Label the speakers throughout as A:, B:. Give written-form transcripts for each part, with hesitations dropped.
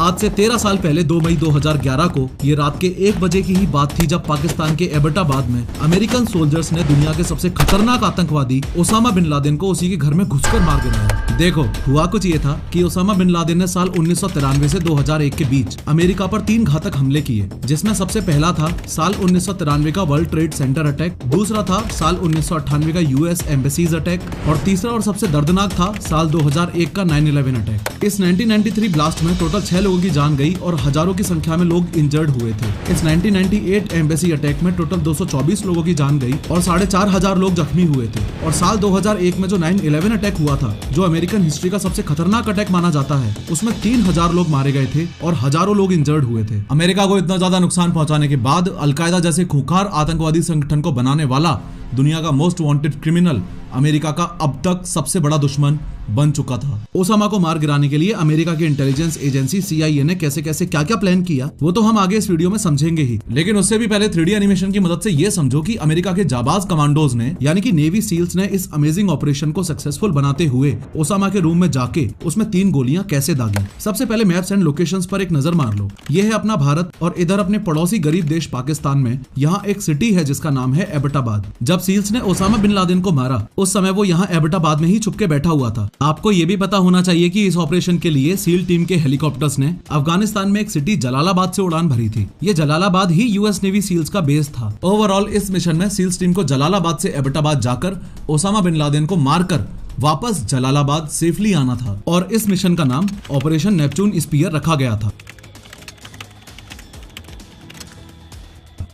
A: आज से 13 साल पहले 2 मई 2011 को ये रात के 1 बजे की ही बात थी जब पाकिस्तान के एबटाबाद में अमेरिकन सोल्जर्स ने दुनिया के सबसे खतरनाक आतंकवादी ओसामा बिन लादेन को उसी के घर में घुसकर मार गिराया। देखो, हुआ कुछ ये था कि ओसामा बिन लादेन ने साल 1993 से 2001 के बीच अमेरिका पर 3 घातक हमले किए, जिसमें सबसे पहला था साल 1993 का वर्ल्ड ट्रेड सेंटर अटैक, दूसरा था साल 1998 का यूएस एम्बेसीज अटैक और तीसरा और सबसे दर्दनाक था साल 2001 का 9/11 अटैक। इस 1993 ब्लास्ट में टोटल 6 लोगों की जान गई और हजारों की संख्या में लोग इंजर्ड हुए थे। इस 1998 एम्बेसी अटैक में टोटल 224 लोगों की जान गई और 4,500 लोग जख्मी हुए थे। और साल 2001 में जो 9/11 अटैक हुआ था, जो अमेरिकन हिस्ट्री का सबसे खतरनाक अटैक माना जाता है, उसमें 3,000 लोग मारे गए थे और हजारों लोग इंजर्ड हुए थे। अमेरिका को इतना ज्यादा नुकसान पहुंचाने के बाद अलकायदा जैसे खूंखार आतंकवादी संगठन को बनाने वाला दुनिया का मोस्ट वांटेड क्रिमिनल अमेरिका का अब तक सबसे बड़ा दुश्मन बन चुका था। ओसामा को मार गिराने के लिए अमेरिका की इंटेलिजेंस एजेंसी CIA ने कैसे कैसे क्या क्या प्लान किया, वो तो हम आगे इस वीडियो में समझेंगे ही। लेकिन उससे भी पहले 3D एनिमेशन की मदद से ये समझो कि अमेरिका के जाबाज कमांडोज ने यानी कि नेवी सील्स ने इस अमेजिंग ऑपरेशन को सक्सेसफुल बनाते हुए ओसामा के रूम में जाके उसमें 3 गोलियां कैसे दागी। सबसे पहले मैप्स एंड लोकेशंस पर एक नजर मार लो। ये है अपना भारत और इधर अपने पड़ोसी गरीब देश पाकिस्तान में यहाँ एक सिटी है जिसका नाम है एबटाबाद। जब सील्स ने ओसामा बिन लादेन को मारा उस समय वो यहाँ एबटाबाद में ही छुप के बैठा हुआ था। आपको ये भी पता होना चाहिए कि इस ऑपरेशन के लिए सील टीम के हेलीकॉप्टर्स ने अफगानिस्तान में एक सिटी जलालाबाद से उड़ान भरी थी। ये जलालाबाद ही यूएस नेवी सील्स का बेस था। ओवरऑल इस मिशन में सील्स टीम को जलालाबाद से एबटाबाद जाकर ओसामा बिन लादेन को मारकर वापस जलालाबाद सेफली आना था और इस मिशन का नाम ऑपरेशन नेपच्यून स्पीयर रखा गया था।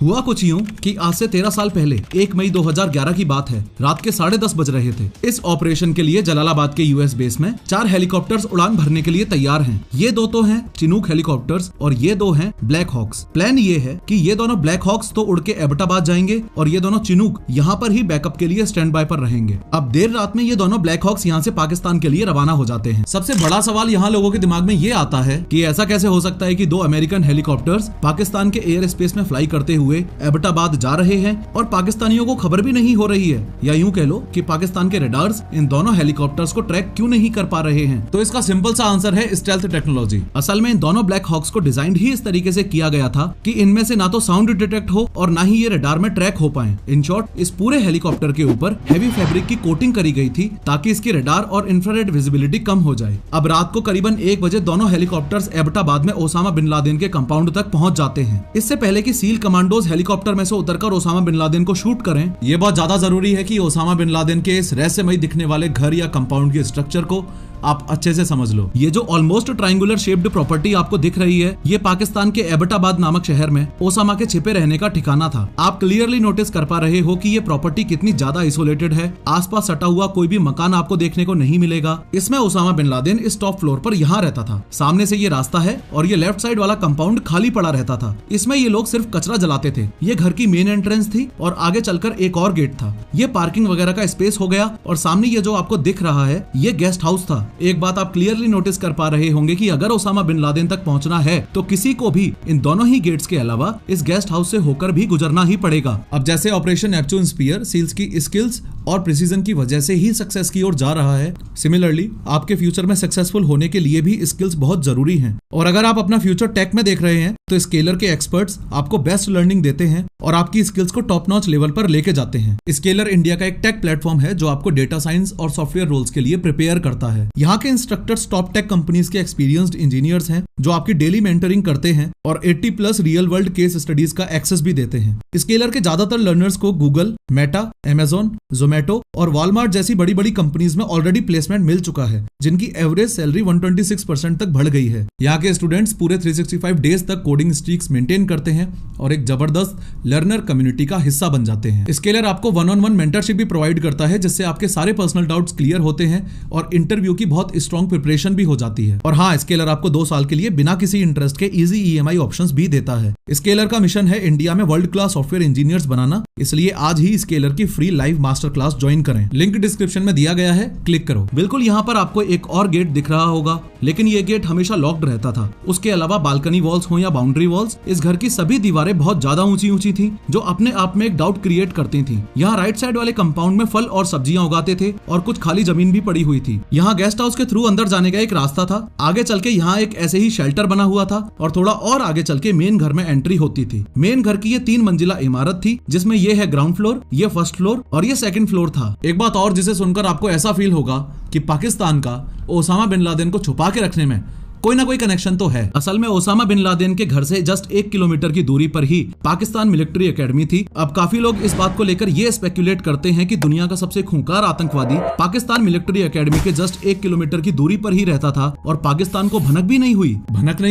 A: हुआ कुछ यूं कि आज से 13 साल पहले 1 मई 2011 की बात है। रात के 10:30 बज रहे थे। इस ऑपरेशन के लिए जलालाबाद के यूएस बेस में 4 हेलीकॉप्टर्स उड़ान भरने के लिए तैयार हैं। ये 2 तो हैं चिनूक हेलीकॉप्टर्स और ये 2 हैं ब्लैक हॉक्स। प्लान ये है कि ये दोनों ब्लैक हॉक्स तो उड़ के एबटाबाद जाएंगे और ये दोनों चिनूक यहाँ पर ही बैकअप के लिए स्टैंड बाय पर रहेंगे। अब देर रात में ये दोनों ब्लैक हॉक्स यहाँ से पाकिस्तान के लिए रवाना हो जाते हैं। सबसे बड़ा सवाल यहाँ लोगों के दिमाग में ये आता है कि ऐसा कैसे हो सकता है कि 2 अमेरिकन हेलीकॉप्टर्स पाकिस्तान के एयर स्पेस में फ्लाई करते हुए एबटाबाद जा रहे हैं और पाकिस्तानियों को खबर भी नहीं हो रही है, या यूं कह लो कि पाकिस्तान के रडार्स इन दोनों हेलीकॉप्टर्स को ट्रैक क्यों नहीं कर पा रहे हैं। तो इसका सिंपल सा आंसर है स्टेल्थ टेक्नोलॉजी। असल में इन दोनों ब्लैक हॉक्स को डिजाइन ही इस तरीके से किया गया था कि इनमें से ना तो साउंड डिटेक्ट हो और ना ही ये रडार में ट्रैक हो पाए। इन शॉर्ट इस पूरे हेलीकॉप्टर के ऊपर हैवी फैब्रिक की कोटिंग करी गई थी ताकि इसकी रडार और इंफ्रारेड विजिबिलिटी कम हो जाए। अब रात को करीबन 1 बजे दोनों हेलीकॉप्टर्स एबटाबाद में ओसामा बिन लादेन के कंपाउंड तक पहुंच जाते हैं। इससे पहले कि सील कमांडोज हेलीकॉप्टर में से उतरकर ओसामा बिन लादेन को शूट करें, ये बहुत ज्यादा जरूरी है कि ओसामा बिन लादेन के इस रहस्यमय दिखने वाले घर या कंपाउंड के स्ट्रक्चर को आप अच्छे से समझ लो। ये जो ऑलमोस्ट ट्रायंगुलर शेप्ड प्रॉपर्टी आपको दिख रही है, ये पाकिस्तान के एबटाबाद नामक शहर में ओसामा के छिपे रहने का ठिकाना था। आप क्लियरली नोटिस कर पा रहे हो कि ये प्रॉपर्टी कितनी ज्यादा आइसोलेटेड है। आसपास सटा हुआ कोई भी मकान आपको देखने को नहीं मिलेगा। इसमें ओसामा बिन लादेन इस टॉप फ्लोर पर यहाँ रहता था। सामने से ये रास्ता है और ये लेफ्ट साइड वाला कंपाउंड खाली पड़ा रहता था। इसमें ये लोग सिर्फ कचरा जलाते थे। ये घर की मेन एंट्रेंस थी और आगे चलकर एक और गेट था। ये पार्किंग वगैरह का स्पेस हो गया और सामने ये जो आपको दिख रहा है ये गेस्ट हाउस था। एक बात आप क्लियरली नोटिस कर पा रहे होंगे कि अगर ओसामा बिन लादेन तक पहुंचना है तो किसी को भी इन दोनों ही गेट्स के अलावा इस गेस्ट हाउस से होकर भी गुजरना ही पड़ेगा। अब जैसे ऑपरेशन नेपच्यून स्पीयर सील्स की स्किल्स और प्रिसीजन की वजह से ही सक्सेस की ओर जा रहा है, सिमिलरली आपके फ्यूचर में सक्सेसफुल होने के लिए भी स्किल्स बहुत जरूरी हैं। और अगर आप अपना फ्यूचर टेक में देख रहे हैं तो स्केलर के एक्सपर्ट्स आपको बेस्ट लर्निंग देते हैं और आपकी स्किल्स को टॉप नॉच लेवल पर लेके जाते हैं। स्केलर इंडिया का एक टेक प्लेटफॉर्म है जो आपको डेटा साइंस और सॉफ्टवेयर रोल्स के लिए प्रिपेयर करता है। यहाँ के इंस्ट्रक्टर्स टॉप टेक कंपनीज के एक्सपीरियंस्ड इंजीनियर्स हैं जो आपकी डेली मेंटरिंग करते हैं और 80+ रियल वर्ल्ड केस स्टडीज का एक्सेस भी देते हैं। स्केलर के ज्यादातर लर्नर्स को गूगल, मेटा, अमेजॉन, जोमेटो और वॉलमार्ट जैसी बड़ी बड़ी कंपनीज में ऑलरेडी प्लेसमेंट मिल चुका है, जिनकी एवरेज सैलरी 126% तक बढ़ गई है। यहाँ के स्टूडेंट्स पूरे 365 डेज तक कोडिंग स्ट्रीक्स मेंटेन करते हैं और एक जबरदस्त लर्नर कम्युनिटी का हिस्सा बन जाते हैं। स्केलर आपको 1-on-1 मेंटरशिप भी प्रोवाइड करता है जिससे आपके सारे पर्सनल डाउट्स क्लियर होते हैं और इंटरव्यू की बहुत स्ट्रॉन्ग प्रिपरेशन भी हो जाती है। और हाँ, स्केलर आपको 2 साल के लिए बिना किसी इंटरेस्ट के इजी EMI ऑप्शंस भी देता है। स्केलर का मिशन है इंडिया में वर्ल्ड क्लास सॉफ्टवेयर इंजीनियर्स बनाना, इसलिए आज ही स्केलर की free live master class join करें। लिंक डिस्क्रिप्शन में दिया गया है, क्लिक करो। बिल्कुल यहाँ पर आपको एक और गेट दिख रहा होगा, लेकिन ये गेट हमेशा लॉक्ड रहता था। उसके अलावा बालकनी वॉल्स हो या बाउंड्री वॉल्स, इस घर की सभी दीवारें बहुत ज्यादा ऊंची ऊंची थी, जो अपने आप में एक डाउट क्रिएट करती थी। यहाँ राइट साइड वाले कंपाउंड में फल और सब्जियां उगाते थे और कुछ खाली जमीन भी पड़ी हुई थी। यहाँ गेस्ट हाउस के थ्रू अंदर जाने का एक रास्ता था। आगे चल के यहाँ एक ऐसे ही शेल्टर बना हुआ था और थोड़ा और आगे चल के मेन घर में एंट्री होती थी। मेन घर की ये 3 मंजिला इमारत थी, जिसमें ये है ग्राउंड फ्लोर, ये फर्स्ट फ्लोर और ये सेकंड फ्लोर था। एक बात और जिसे सुनकर आपको ऐसा फील होगा कि पाकिस्तान का ओसामा बिन लादेन को छुपा के रखने में कोई ना कोई कनेक्शन तो है। असल में ओसामा बिन लादेन के घर से जस्ट 1 किलोमीटर की दूरी पर ही पाकिस्तान मिलिट्री एकेडमी थी। अब काफी लोग इस बात को लेकर ये स्पेक्युलेट करते हैं कि दुनिया का सबसे खूंखार आतंकवादी पाकिस्तान मिलिट्री एकेडमी के जस्ट 1 किलोमीटर की दूरी पर ही रहता था और पाकिस्तान को भनक भी नहीं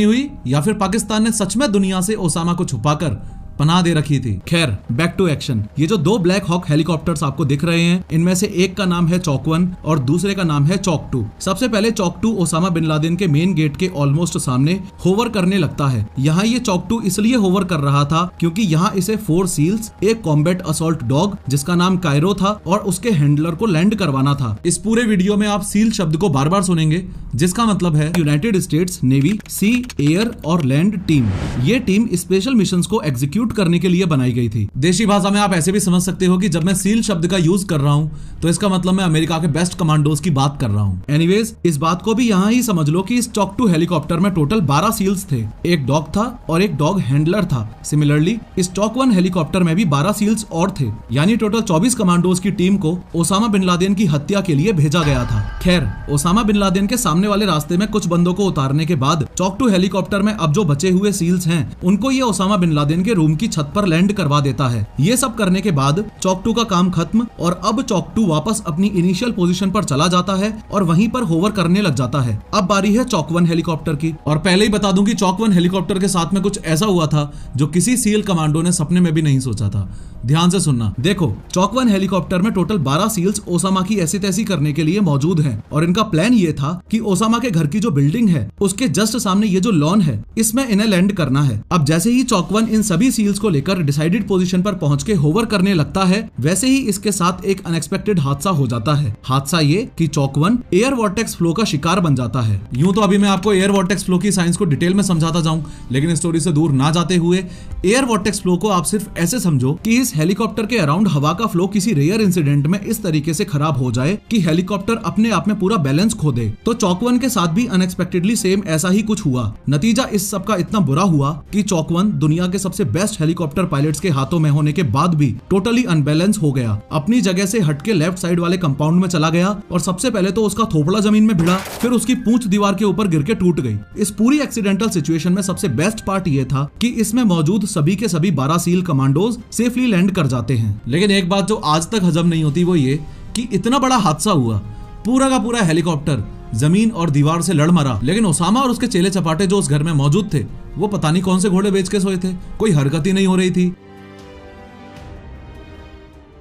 A: हुई, या फिर पाकिस्तान ने सच में दुनिया से ओसामा को छुपाकर पनाह दे रखी थी। खैर, बैक टू एक्शन। ये जो 2 ब्लैक हॉक हेलीकॉप्टर्स आपको दिख रहे हैं, इनमें से एक का नाम है चॉक 1 और दूसरे का नाम है चॉक 2। सबसे पहले चॉक 2 ओसामा बिन लादेन के मेन गेट के ऑलमोस्ट सामने होवर करने लगता है। यहाँ ये चॉक 2 इसलिए होवर कर रहा था क्योंकि यहाँ इसे 4 सील्स, एक कॉम्बैट असॉल्ट डॉग जिसका नाम कायरो था और उसके हैंडलर को लैंड करवाना था। इस पूरे वीडियो में आप सील शब्द को बार बार सुनेंगे, जिसका मतलब है यूनाइटेड स्टेट्स नेवी सी, एयर और लैंड टीम। ये टीम स्पेशल मिशंस को एग्जीक्यूट करने के लिए बनाई गई थी। देशी भाषा में आप ऐसे भी समझ सकते हो कि जब मैं सील शब्द का यूज कर रहा हूँ तो इसका मतलब मैं अमेरिका के बेस्ट कमांडोज की बात कर रहा हूँ। एनीवेज, इस बात को भी यहाँ ही समझ लो कि इस चॉक 2 हेलीकॉप्टर में टोटल 12 सील्स थे, एक डॉग था और एक डॉग हैंडलर था। सिमिलरली इस चॉक 1 हेलीकॉप्टर में भी 12 सील्स और थे, यानी टोटल 24 कमांडोज की टीम को ओसामा बिन लादेन की हत्या के लिए भेजा गया था। खैर, ओसामा बिन लादेन के सामने वाले रास्ते में कुछ बंदों को उतारने के बाद चॉक 2 हेलीकॉप्टर में अब जो बचे हुए सील्स हैं, उनको ये ओसामा बिन लादेन के रूम की छत पर लैंड करवा देता है। ये सब करने के बाद चॉक 2 का काम खत्म और अब चॉक 2 वापस अपनी इनिशियल पोजीशन पर चला जाता है और वहीं पर होवर करने लग जाता है। अब बारी है चॉक 1 हेलीकॉप्टर की। और पहले ही बता दूं कि चॉक 1 हेलीकॉप्टर के साथ में कुछ ऐसा हुआ था जो किसी सील कमांडो ने सपने में भी नहीं सोचा था। ध्यान से सुनना। देखो, चॉक 1 हेलीकॉप्टर में टोटल 12 सील्स ओसामा की ऐसी तैसी करने के लिए मौजूद हैं और इनका प्लान ये था कि ओसामा के घर की जो बिल्डिंग है उसके जस्ट सामने ये जो लॉन है, इसमें इन्हें लैंड करना है। अब जैसे ही चॉक 1 इन सभी सील्स को लेकर डिसाइडेड पोजीशन पर पहुंच के होवर करने लगता है, वैसे ही इसके साथ एक अनएक्सपेक्टेड हादसा हो जाता है। हादसा ये कि चॉक 1 एयर वॉर्टेक्स फ्लो का शिकार बन जाता है। यूं तो अभी मैं आपको एयर वॉर्टेक्स फ्लो की साइंस को डिटेल में समझाता जाऊं, लेकिन स्टोरी से दूर ना जाते हुए एयर वॉर्टेक्स फ्लो को आप सिर्फ ऐसे समझो कि इस हेलीकॉप्टर के अराउंड हवा का फ्लो किसी रेयर इंसिडेंट में इस तरीके से खराब हो जाए कि हेलीकॉप्टर अपने आप में पूरा बैलेंस खो दे। तो चॉक 1 के साथ भी अनएक्सपेक्टेडली सेम ऐसा ही कुछ हुआ। नतीजा इस सब का इतना बुरा हुआ कि चॉक 1 दुनिया के सबसे बेस्ट हेलीकॉप्टर पायलट्स के हाथों में होने के बाद भी टोटली अनबैलेंस हो गया। अपनी जगह से हटके लेफ्ट साइड वाले कंपाउंड में चला गया और सबसे पहले तो उसका थोपड़ा जमीन में भिड़ा, फिर उसकी पूंछ दीवार के ऊपर गिर के टूट गई। इस पूरी एक्सीडेंटल सिचुएशन में सबसे बेस्ट पार्ट ये था कि इसमें मौजूद सभी के सभी 12 सील कमांडोज सेफली लैंड कर जाते हैं। लेकिन एक बात जो आज तक हजम नहीं होती वो ये कि इतना बड़ा हादसा हुआ, पूरा का पूरा हेलीकॉप्टर जमीन और दीवार से लड़ मरा, लेकिन ओसामा और उसके चेले चपाटे जो उस घर में मौजूद थे वो पता नहीं कौन से घोड़े बेच के सोए थे, कोई हरकत ही नहीं हो रही थी।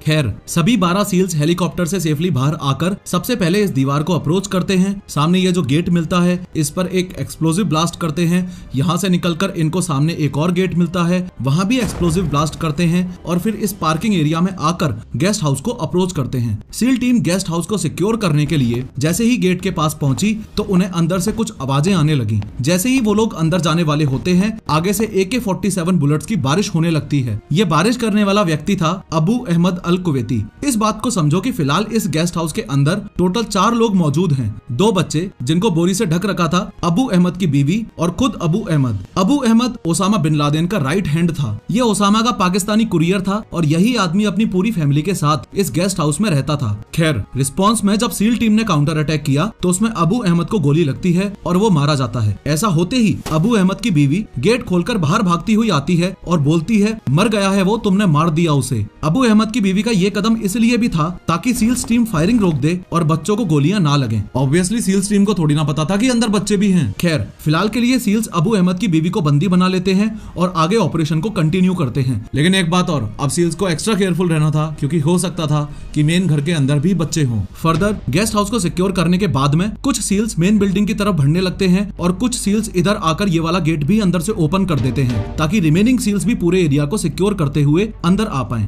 A: खैर, सभी 12 सील्स हेलीकॉप्टर से सेफली बाहर आकर सबसे पहले इस दीवार को अप्रोच करते हैं। सामने ये जो गेट मिलता है इस पर एक एक्सप्लोसिव ब्लास्ट करते हैं। यहाँ से निकलकर इनको सामने एक और गेट मिलता है, वहां भी एक्सप्लोसिव ब्लास्ट करते हैं और फिर इस पार्किंग एरिया में आकर गेस्ट हाउस को अप्रोच करते हैं। सील टीम गेस्ट हाउस को सिक्योर करने के लिए जैसे ही गेट के पास पहुंची तो उन्हें अंदर से कुछ आवाजें आने लगी। जैसे ही वो लोग अंदर जाने वाले होते हैं, आगे से AK-47 बुलेट्स की बारिश होने लगती है। ये बारिश करने वाला व्यक्ति था अबू अहमद अल कुवैती। इस बात को समझो कि फिलहाल इस गेस्ट हाउस के अंदर टोटल 4 लोग मौजूद हैं। 2 बच्चे जिनको बोरी से ढक रखा था, अबू अहमद की बीवी और खुद Abu Ahmed. Abu Ahmed Osama bin Laden का राइट हैंड था। ये ओसामा का पाकिस्तानी कुरियर था और यही आदमी अपनी पूरी फैमिली के साथ इस गेस्ट हाउस में रहता था। खैर, रिस्पॉन्स में जब सील टीम ने काउंटर अटैक किया तो उसमें अबू अहमद को गोली लगती है और वो मारा जाता है। ऐसा होते ही अबू अहमद की बीवी गेट खोलकर बाहर भागती हुई आती है और बोलती है, मर गया है वो, तुमने मार दिया उसे। अबू अहमद की बीवी का ये कदम इसलिए भी था ताकि सील्स टीम फायरिंग रोक दे और बच्चों को गोलियां ना लगें। ऑब्वियसली सील्स टीम को थोड़ी ना पता था कि अंदर बच्चे भी हैं। खैर, फिलहाल के लिए सील्स अबू अहमद की बीवी को बंदी बना लेते हैं और आगे ऑपरेशन को कंटिन्यू करते हैं। लेकिन एक बात और, अब सील्स को एक्स्ट्रा केयरफुल रहना था क्योंकि हो सकता था कि मेन घर के अंदर भी बच्चे हों। फर्दर गेस्ट हाउस को सिक्योर करने के बाद में कुछ सील्स मेन बिल्डिंग की तरफ बढ़ने लगते हैं और कुछ सील्स इधर आकर ये वाला गेट भी अंदर से ओपन कर देते हैं ताकि रिमेनिंग सील्स भी पूरे एरिया को सिक्योर करते हुए अंदर आ पाएं।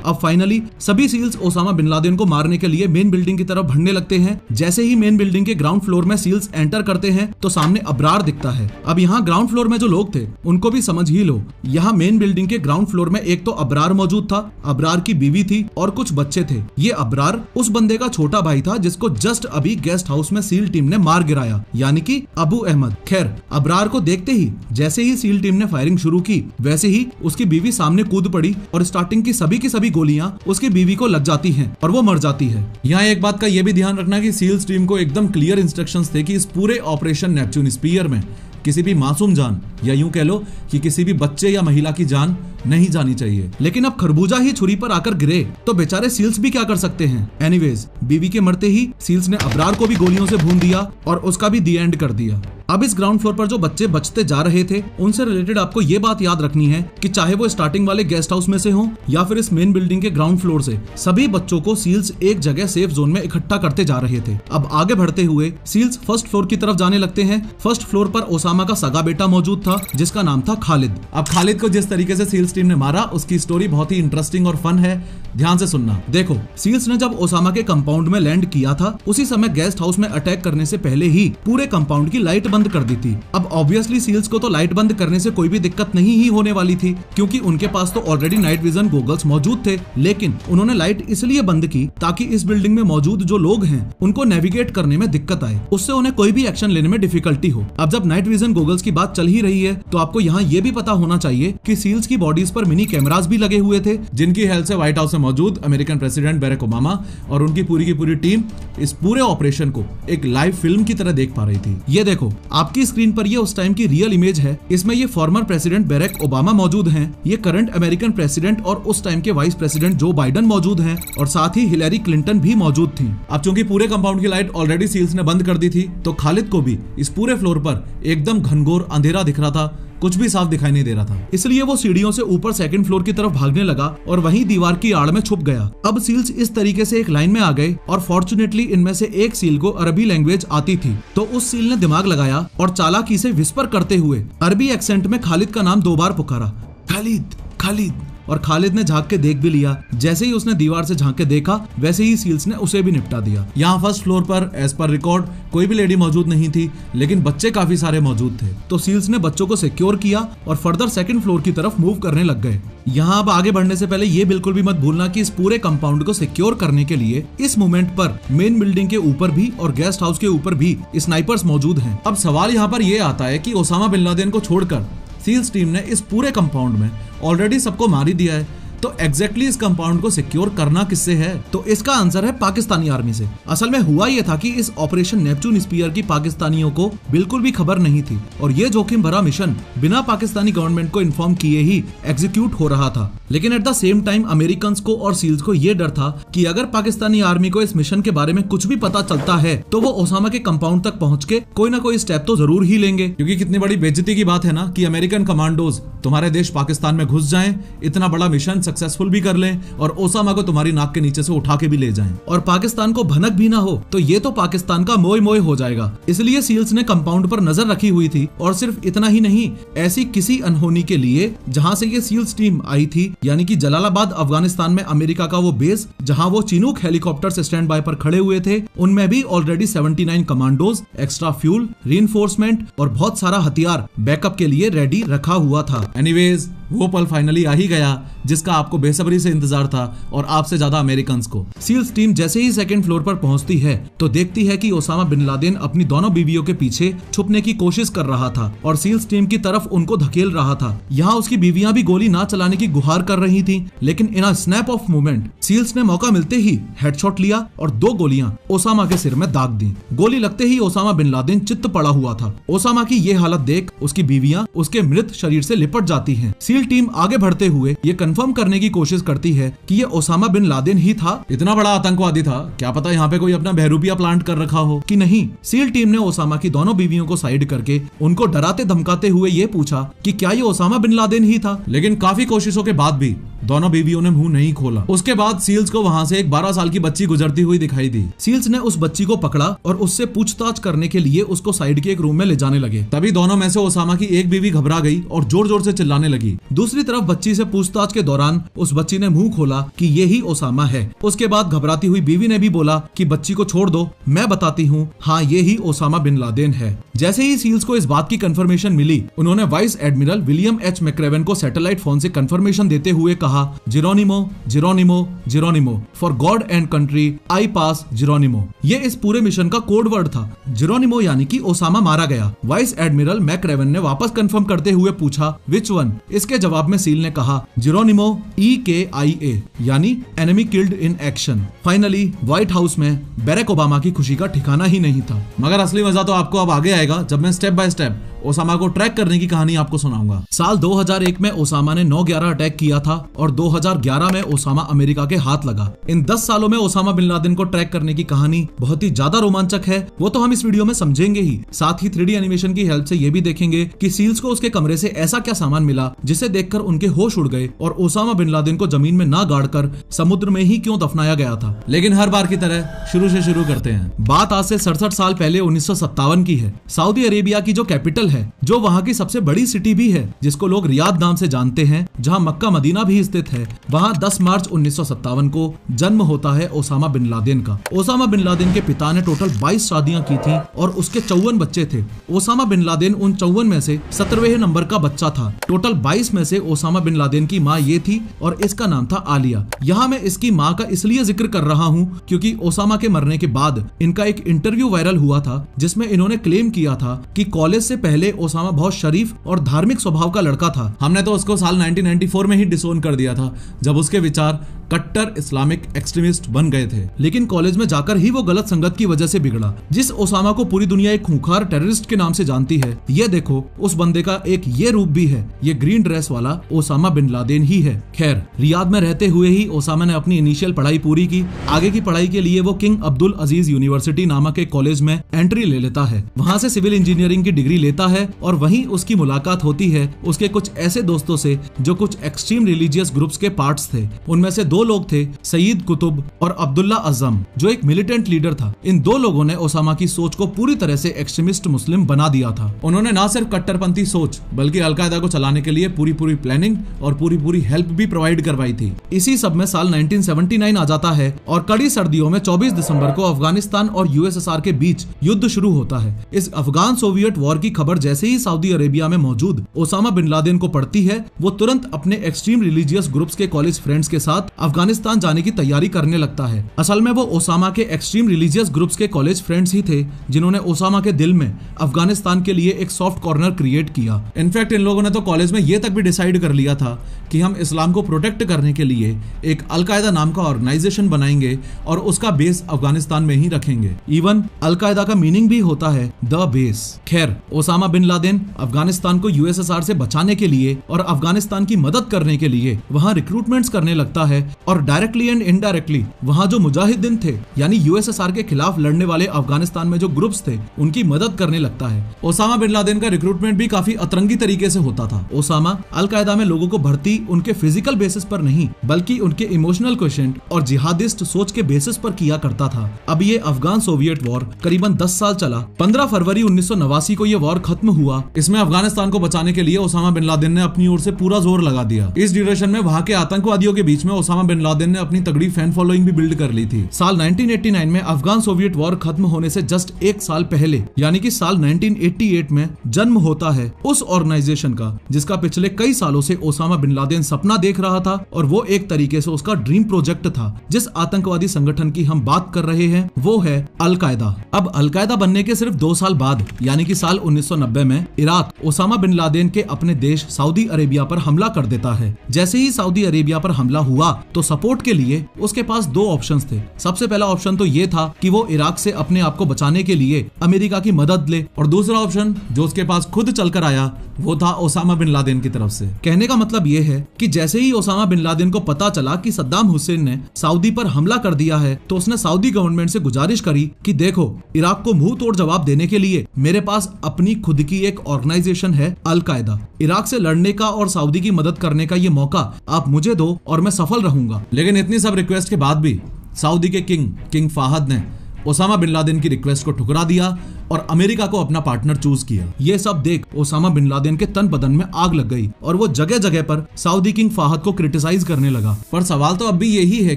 A: अब फाइनली सभी सील्स ओसामा बिन लादेन को मारने के लिए मेन बिल्डिंग की तरफ बढ़ने लगते हैं। जैसे ही मेन बिल्डिंग के ग्राउंड फ्लोर में सील्स एंटर करते हैं तो सामने अबरार दिखता है। अब यहाँ ग्राउंड फ्लोर में जो लोग थे उनको भी समझ ही लो, यहाँ मेन बिल्डिंग के ग्राउंड फ्लोर में एक तो अबरार मौजूद था, अबरार की बीवी थी और कुछ बच्चे थे। ये अबरार उस बंदे का छोटा भाई था जिसको जस्ट अभी गेस्ट हाउस में सील टीम ने मार गिराया, यानी कि अबू अहमद। खैर, अबरार को देखते ही जैसे ही सील टीम ने फायरिंग शुरू की वैसे ही उसकी बीवी सामने कूद पड़ी और स्टार्टिंग की सभी गोलियां उसकी बीवी को लग जाती हैं और वो मर जाती है। यहाँ एक बात का ये भी ध्यान रखना कि सील्स टीम को एकदम क्लियर इंस्ट्रक्शंस थे कि इस पूरे ऑपरेशन नेपच्यून स्पीयर में किसी भी मासूम जान या यूं कह लो कि किसी भी बच्चे या महिला की जान नहीं जानी चाहिए। लेकिन अब खरबूजा ही छुरी पर आकर गिरे तो बेचारे सील्स भी क्या कर सकते हैं। एनीवेज, बीवी के मरते ही सील्स ने अबरार को भी गोलियों से भून दिया और उसका भी दी एंड कर दिया। अब इस ग्राउंड फ्लोर पर जो बच्चे बचते जा रहे थे उनसे रिलेटेड आपको ये बात याद रखनी है कि चाहे वो स्टार्टिंग वाले गेस्ट हाउस में से हो या फिर इस मेन बिल्डिंग के ग्राउंड फ्लोर से, सभी बच्चों को सील्स एक जगह सेफ जोन में इकट्ठा करते जा रहे थे। अब आगे बढ़ते हुए सील्स फर्स्ट फ्लोर की तरफ जाने लगते हैं। फर्स्ट फ्लोर पर ओसामा का सगा बेटा मौजूद था जिसका नाम था खालिद। अब खालिद को जिस तरीके से सील्स टीम ने मारा उसकी स्टोरी बहुत ही इंटरेस्टिंग और फन है, ध्यान से सुनना। देखो, सील्स ने जब ओसामा के कंपाउंड में लैंड किया था उसी समय गेस्ट हाउस में अटैक करने से पहले ही पूरे कंपाउंड की लाइट बंद कर दी थी। अब ऑब्वियसली सील्स को तो लाइट बंद करने से कोई भी दिक्कत नहीं ही होने वाली थी क्योंकि उनके पास तो ऑलरेडी नाइट विजन गॉगल्स मौजूद थे। लेकिन उन्होंने लाइट इसलिए बंद की ताकि इस बिल्डिंग में मौजूद जो लोग हैं उनको नेविगेट करने में दिक्कत आए, उससे उन्हें कोई भी एक्शन लेने में डिफिकल्टी हो। अब जब नाइट विजन गॉगल्स की बात चल ही रही है तो आपको यहाँ ये भी पता होना चाहिए कि सील्स की बॉडीज पर मिनी कैमरास भी लगे हुए थे जिनकी हेल्प से व्हाइट हाउस में मौजूद अमेरिकन प्रेसिडेंट बैरक ओबामा और उनकी पूरी टीम इस पूरे ऑपरेशन को एक लाइव फिल्म की तरह देख पा रही थी। ये देखो, आपकी स्क्रीन पर ये उस टाइम की रियल इमेज है। इसमें ये फॉर्मर प्रेसिडेंट बैरक ओबामा मौजूद हैं, ये करंट अमेरिकन प्रेसिडेंट और उस टाइम के वाइस प्रेसिडेंट जो बाइडन मौजूद हैं और साथ ही हिलेरी क्लिंटन भी मौजूद थी। अब चूंकि पूरे कंपाउंड की लाइट ऑलरेडी सील्स ने बंद कर दी थी तो खालिद को भी इस पूरे फ्लोर पर एकदम घनघोर अंधेरा दिख रहा था, कुछ भी साफ दिखाई नहीं दे रहा था। इसलिए वो सीढ़ियों से ऊपर सेकंड फ्लोर की तरफ भागने लगा और वहीं दीवार की आड़ में छुप गया। अब सील्स इस तरीके से एक लाइन में आ गए और फॉर्चुनेटली इनमें से एक सील को अरबी लैंग्वेज आती थी तो उस सील ने दिमाग लगाया और चालाकी से विस्पर करते हुए अरबी एक्सेंट में खालिद का नाम 2 बार पुकारा, खालिद खालिद। और खालिद ने झांक के देख भी लिया। जैसे ही उसने दीवार से झांक के देखा वैसे ही सील्स ने उसे भी निपटा दिया। यहाँ फर्स्ट फ्लोर पर एज पर रिकॉर्ड कोई भी लेडी मौजूद नहीं थी लेकिन बच्चे काफी सारे मौजूद थे तो सील्स ने बच्चों को सिक्योर किया और फर्दर सेकंड फ्लोर की तरफ मूव करने लग गए। यहाँ अब आगे बढ़ने से पहले ये बिल्कुल भी मत भूलना कि इस पूरे कंपाउंड को सिक्योर करने के लिए इस मोमेंट पर मेन बिल्डिंग के ऊपर भी और गेस्ट हाउस के ऊपर भी स्नाइपर्स मौजूद हैं। अब सवाल यहाँ पर यह आता है कि ओसामा बिन लादेन को छोड़कर सील्स टीम ने इस पूरे कंपाउंड में ऑलरेडी सबको मार ही दिया है तो एग्जैक्टली इस कंपाउंड को सिक्योर करना किससे है? तो इसका आंसर है पाकिस्तानी आर्मी से। असल में हुआ यह था कि इस ऑपरेशन नेपच्यून स्पीयर की पाकिस्तानियों को बिल्कुल भी खबर नहीं थी और ये जोखिम भरा मिशन बिना पाकिस्तानी गवर्नमेंट को इन्फॉर्म किए ही एग्जीक्यूट हो रहा था। लेकिन at the same time American को और सील्स को ये डर था कि अगर पाकिस्तानी आर्मी को इस मिशन के बारे में कुछ भी पता चलता है तो वो ओसामा के कंपाउंड तक पहुंच के कोई ना कोई स्टेप तो जरूर ही लेंगे, क्योंकि कितनी बड़ी बेइज्जती की बात है ना कि अमेरिकन कमांडोज तुम्हारे देश पाकिस्तान में घुस जाएं, इतना बड़ा मिशन सक्सेसफुल भी कर लें और ओसामा को तुम्हारी नाक के नीचे से उठा के भी ले जाएं और पाकिस्तान को भनक भी ना हो तो ये तो पाकिस्तान का मोय मोय हो जाएगा। इसलिए सील्स ने कंपाउंड पर नजर रखी हुई थी और सिर्फ इतना ही नहीं, ऐसी किसी अनहोनी के लिए जहां से ये सील्स टीम आई थी यानी कि जलालाबाद अफगानिस्तान में अमेरिका का वो बेस जहां वो चिनूक हेलीकॉप्टर स्टैंड बाय पर खड़े हुए थे, उनमें भी already 79 commandos, extra fuel, reinforcement और बहुत सारा हथियार बैकअप के लिए रेडी रखा हुआ था। एनीवेज, वो पल फाइनली आ ही गया जिसका आपको बेसब्री से इंतजार था और आपसे ज्यादा अमेरिकन्स को। सील्स टीम जैसे ही सेकंड फ्लोर पर पहुंचती है तो देखती है कि ओसामा बिन लादेन अपनी दोनों बीवियों के पीछे छुपने की कोशिश कर रहा था और सील्स टीम की तरफ उनको धकेल रहा था। यहाँ उसकी बीवियां भी गोली ना चलाने की गुहार कर रही थी लेकिन in a snap of moment SEALs ने मौका मिलते ही हेडशॉट लिया और 2 गोलियां ओसामा के सिर में दाग दी। गोली लगते ही ओसामा बिन लादेन चित्त पड़ा हुआ था। ओसामा की ये हालत देख उसकी बीवियां उसके मृत शरीर से लिपट जाती हैं। सील टीम आगे बढ़ते हुए ये कंफर्म करने की कोशिश करती है कि ये ओसामा बिन लादेन ही था। इतना बड़ा आतंकवादी था, क्या पता यहाँ पे कोई अपना बहरूपिया प्लांट कर रखा हो कि नहीं। सील टीम ने ओसामा की दोनों बीवियों को साइड करके उनको डराते धमकाते हुए ये पूछा कि क्या ये ओसामा बिन लादेन ही था, लेकिन काफी कोशिशों के बाद भी दोनों बीवियों ने मुंह नहीं खोला। उसके बाद सील्स को वहां से एक 12 साल की बच्ची गुजरती हुई दिखाई दी। सील्स ने उस बच्ची को पकड़ा और उससे पूछताछ करने के लिए उसको साइड के एक रूम में ले जाने लगे। तभी दोनों में से ओसामा की एक बीवी घबरा गई और जोर जोर से चिल्लाने लगी। दूसरी तरफ बच्ची से पूछताछ के दौरान उस बच्ची ने मुंह खोला कि ये ही ओसामा है। उसके बाद घबराती हुई बीवी ने भी बोला कि बच्ची को छोड़ दो, मैं बताती हूँ, हाँ ये ही ओसामा बिन लादेन है। जैसे ही सील्स को इस बात की कंफर्मेशन मिली, उन्होंने vice admiral William H McRaven को सैटेलाइट फोन से कंफर्मेशन देते हुए कहा, Geronimo Geronimo Geronimo, for God and country I pass Geronimo. ये इस पूरे मिशन का कोड वर्ड था। जेरोनिमो यानी कि ओसामा मारा गया। वाइस एडमिरल मैक्रेवन ने वापस कंफर्म करते हुए पूछा, विच वन? इसके जवाब में सील ने कहा, जेरोनिमो EKIA यानी enemy killed in action. Finally white house में बैरक ओबामा की खुशी का ठिकाना ही नहीं था। मगर असली मजा तो आपको अब आगे आएगा जब मैं स्टेप बाय स्टेप ओसामा को ट्रैक करने की कहानी आपको सुनाऊंगा। साल 2001 में ओसामा ने 9/11 अटैक किया था और 2011 में ओसामा अमेरिका के हाथ लगा। इन 10 सालों में ओसामा बिन लादेन को ट्रैक करने की कहानी बहुत ही ज्यादा रोमांचक है, वो तो हम इस वीडियो में समझेंगे ही। साथ ही 3D एनिमेशन की हेल्प से ये भी देखेंगे कि सील्स को उसके कमरे से ऐसा क्या सामान मिला जिसे देखकर उनके होश उड़ गए और ओसामा बिन लादेन को जमीन में ना गाड़कर समुद्र में ही क्यों दफनाया गया था। लेकिन हर बार की तरह शुरू से शुरू करते हैं। बात आज से 67 साल पहले 1957 की है। सऊदी अरेबिया की जो कैपिटल है, जो वहां की सबसे बड़ी सिटी भी है, जिसको लोग रियाद नाम से जानते हैं, जहां मक्का मदीना भी स्थित है, वहां 10 मार्च 1957 को जन्म होता है ओसामा बिन लादेन का। ओसामा बिन लादेन के पिता ने टोटल 22 शादियां की थी और उसके 54 बच्चे थे। ओसामा बिन लादेन उन 54 में से 17वें नंबर का बच्चा था। टोटल 22 में से ओसामा बिन लादेन की माँ ये थी और इसका नाम था आलिया। यहाँ मैं इसकी माँ का इसलिए जिक्र कर रहा हूँ क्योंकि ओसामा के मरने के बाद इनका एक इंटरव्यू वायरल हुआ था जिसमें इन्होंने क्लेम किया था कि कॉलेज से पहले ओसामा बहुत शरीफ और धार्मिक स्वभाव का लड़का था। हमने तो उसको साल 1994 में ही डिसोन कर दिया था जब उसके विचार कट्टर इस्लामिक एक्सट्रीमिस्ट बन गए थे। लेकिन कॉलेज में जाकर ही वो गलत संगत की वजह से बिगड़ा। जिस ओसामा को पूरी दुनिया एक खूंखार टेररिस्ट के नाम से जानती है, ये देखो उस बंदे का एक ये रूप भी है। ये ग्रीन ड्रेस वाला ओसामा बिन लादेन ही है। खैर, रियाद में रहते हुए ही ओसामा ने अपनी इनिशियल पढ़ाई पूरी की। आगे की पढ़ाई के लिए वो किंग अब्दुल अजीज यूनिवर्सिटी नामक एक कॉलेज में एंट्री ले लेता है। वहां से सिविल इंजीनियरिंग की डिग्री लेता है और वहीं उसकी मुलाकात होती है उसके कुछ ऐसे दोस्तों से जो कुछ एक्सट्रीम रिलीजियस ग्रुप्स के पार्ट्स थे। उनमें से 2 लोग थे, सईद कुतुब और अब्दुल्ला अज़म, जो एक मिलिटेंट लीडर था। इन 2 लोगों ने ओसामा की सोच को पूरी तरह से एक्सट्रीमिस्ट मुस्लिम बना दिया था। उन्होंने ना सिर्फ कट्टरपंथी सोच बल्कि अलकायदा को चलाने के लिए पूरी प्लानिंग और पूरी हेल्प भी प्रोवाइड करवाई थी। इसी सब में साल 1979 आ जाता है और कड़ी सर्दियों में 24 दिसंबर को अफगानिस्तान और USSR के बीच युद्ध शुरू होता है। इस अफगान सोवियत वॉर की खबर जैसे ही सऊदी अरेबिया में मौजूद ओसामा बिन लादेन को पड़ती है, वो तुरंत अपने एक्सट्रीम रिलीजियस ग्रुप्स के कॉलेज फ्रेंड्स के साथ अफगानिस्तान जाने की तैयारी करने लगता है। असल में वो ओसामा के एक्सट्रीम रिलीजियस ग्रुप्स के कॉलेज फ्रेंड्स ही थे जिन्होंने ओसामा के दिल में अफगानिस्तान के लिए एक सॉफ्ट कॉर्नर क्रिएट किया। इनफैक्ट इन लोगों ने तो कॉलेज में ये तक भी डिसाइड कर लिया था कि हम इस्लाम को प्रोटेक्ट करने के लिए एक अलकायदा नाम का ऑर्गेनाइजेशन बनाएंगे और उसका बेस अफगानिस्तान में ही रखेंगे। इवन अलकायदा का मीनिंग भी होता है द बेस। खैर, ओसामा बिन लादेन अफगानिस्तान को USSR से बचाने के लिए और अफगानिस्तान की मदद करने के लिए वहां रिक्रूटमेंट्स करने लगता है और डायरेक्टली एंड इनडायरेक्टली वहां जो मुजाहिदीन थे यानी USSR के खिलाफ लड़ने वाले अफगानिस्तान में जो ग्रुप्स थे उनकी मदद करने लगता है। ओसामा बिन लादेन का रिक्रूटमेंट भी काफी अतरंगी तरीके से होता था। ओसामा अलकायदा में लोगों को भर्ती उनके फिजिकल बेसिस पर नहीं बल्कि उनके इमोशनल क्वेश्चन और जिहादिस्ट सोच के बेसिस पर किया करता था। अब ये अफगान सोवियत वॉर करीबन 10 साल चला। 15 फरवरी 1989 को ये वॉर खत्म हुआ। इसमें अफगानिस्तान को बचाने के लिए ओसामा बिन लादेन ने अपनी ओर से पूरा जोर लगा दिया। इस ड्यूरेशन में वहां के आतंकवादियों के बीच में ओसामा बिन लादेन ने अपनी तगड़ी फैन फॉलोइंग भी बिल्ड कर ली थी। साल 1989 में अफगान सोवियत वॉर खत्म होने से जस्ट 1 साल पहले यानी कि साल 1988 में जन्म होता है उस ऑर्गेनाइजेशन का जिसका पिछले कई सालों से ओसामा बिन लादेन सपना देख रहा था और वो एक तरीके से उसका ड्रीम प्रोजेक्ट था। जिस आतंकवादी संगठन की हम बात कर रहे हैं वो है अलकायदा। अब अलकायदा बनने के सिर्फ 2 साल बाद यानी कि साल 1990 में इराक ओसामा बिन लादेन के अपने देश सऊदी अरेबिया पर हमला कर देता है। जैसे ही सऊदी अरेबिया पर हमला हुआ, तो सपोर्ट के लिए उसके पास दो ऑप्शंस थे। सबसे पहला ऑप्शन तो ये था कि वो इराक से अपने आप को बचाने के लिए अमेरिका की मदद ले, और दूसरा ऑप्शन जो उसके पास खुद चलकर आया वो था ओसामा बिन लादेन की तरफ से। कहने का मतलब ये है कि जैसे ही ओसामा बिन लादेन को पता चला कि सद्दाम हुसैन ने सऊदी पर हमला कर दिया है, तो उसने सऊदी गवर्नमेंट से गुजारिश करी कि देखो, इराक को मुंह तोड़ जवाब देने के लिए मेरे पास अपनी खुद की एक ऑर्गेनाइजेशन है, अल कायदा। इराक से लड़ने का और सऊदी की मदद करने का ये मौका आप मुझे दो और मैं सफल रहूंगा। लेकिन इतनी सब रिक्वेस्ट के बाद भी सऊदी के किंग फाहद ने ओसामा बिन लादेन की रिक्वेस्ट को ठुकरा दिया और अमेरिका को अपना पार्टनर चूज किया। ये सब देख ओसामा बिन लादेन के तन बदन में आग लग गई और वो जगह जगह पर सऊदी किंग फाहद को क्रिटिसाइज करने लगा। पर सवाल तो अब भी यही है